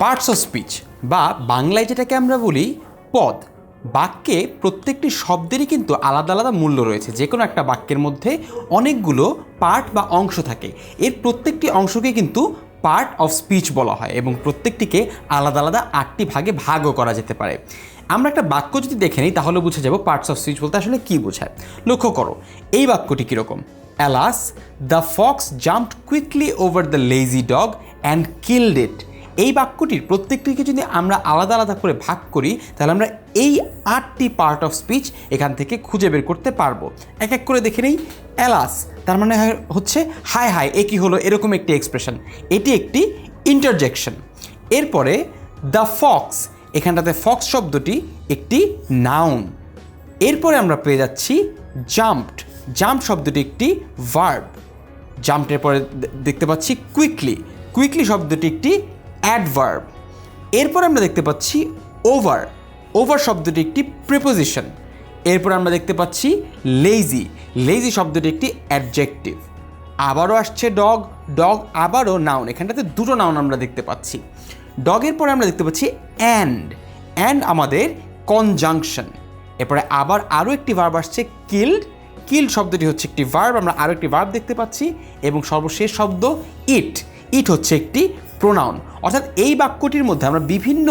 Parts of speech বা বাংলায় যেটাকে আমরা বলি পদ। বাক্যে প্রত্যেকটি শব্দেরই কিন্তু আলাদা আলাদা মূল্য রয়েছে। যে কোনো একটা বাক্যের মধ্যে অনেকগুলো পার্ট বা অংশ থাকে, এর প্রত্যেকটি অংশকে কিন্তু পার্ট অফ স্পিচ বলা হয় এবং প্রত্যেকটিকে আলাদা আলাদা 8টি ভাগে ভাগও করা যেতে পারে। আমরা একটা বাক্য যদি দেখে নিই তাহলে বুঝে যাব পার্টস অফ স্পিচ বলতে আসলে কী বোঝায়। লক্ষ্য করো এই বাক্যটি কীরকম। Alas the fox jumped quickly over the lazy dog and killed it. এই বাক্যটির প্রত্যেকটিকে যদি আমরা আলাদা আলাদা করে ভাগ করি তাহলে আমরা এই 8টি পার্ট অফ স্পিচ এখান থেকে খুঁজে বের করতে পারবো। এক এক করে দেখে নেই। অ্যালাস তার মানে হচ্ছে হায় হায় এ কী হলো, এরকম একটি এক্সপ্রেশন, এটি একটি ইন্টারজেকশন। এরপরে দ্য ফক্স, এখানটাতে ফক্স শব্দটি একটি নাউন। এরপরে আমরা পেয়ে যাচ্ছি জাম্পড, জাম্প শব্দটি একটি ভার্ব। জাম্পের পরে দেখতে পাচ্ছি কুইকলি, কুইকলি শব্দটি একটি অ্যাডভার্ব। এরপর আমরা দেখতে পাচ্ছি ওভার, ওভার শব্দটি একটি প্রিপোজিশন। এরপর আমরা দেখতে পাচ্ছি লেজি, লেজি শব্দটি একটি অ্যাডজেক্টিভ। আবারও আসছে ডগ, ডগ আবারও নাউন, এখানটাতে দুটো নাউন আমরা দেখতে পাচ্ছি। ডগের পরে আমরা দেখতে পাচ্ছি অ্যান্ড, অ্যান্ড আমাদের কনজাংশন। এরপরে আবার আরও একটি ভার্ব আসছে কিল্ড, কিল্ড শব্দটি হচ্ছে একটি ভার্ব, আমরা আরও একটি ভার্ব দেখতে পাচ্ছি। এবং সর্বশেষ শব্দ ইট, ইট হচ্ছে একটি প্রোনাউন। অর্থাৎ এই বাক্যটির মধ্যে আমরা বিভিন্ন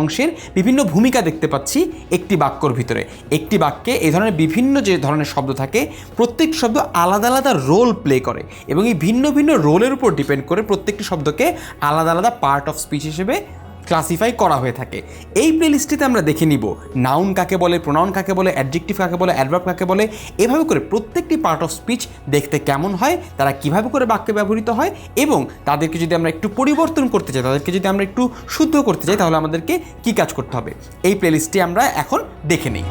অংশের বিভিন্ন ভূমিকা দেখতে পাচ্ছি একটি বাক্যর ভিতরে। একটি বাক্যে এই ধরনের বিভিন্ন যে ধরনের শব্দ থাকে প্রত্যেকটি শব্দ আলাদা আলাদা রোল প্লে করে এবং এই ভিন্ন ভিন্ন রোলের উপর ডিপেন্ড করে প্রত্যেকটি শব্দকে আলাদা আলাদা পার্ট অফ স্পিচ হিসেবে ক্লাসিফাই করা হয়ে থাকে। এই প্লেলিস্টটিতে আমরা দেখে নিব নাউন কাকে বলে, প্রোনাউন কাকে বলে, অ্যাডজেক্টিভ কাকে বলে, অ্যাডভার্ব কাকে বলে, এভাবে করে প্রত্যেকটি পার্ট অফ স্পিচ দেখতে কেমন হয়, তারা কিভাবে করে বাক্যে ব্যবহৃত হয় এবং তাদেরকে যদি আমরা একটু পরিবর্তন করতে চাই, তাদেরকে যদি আমরা একটু শুদ্ধ করতে চাই তাহলে আমাদেরকে কী কাজ করতে হবে, এই প্লেলিস্টটি আমরা এখন দেখে নিই।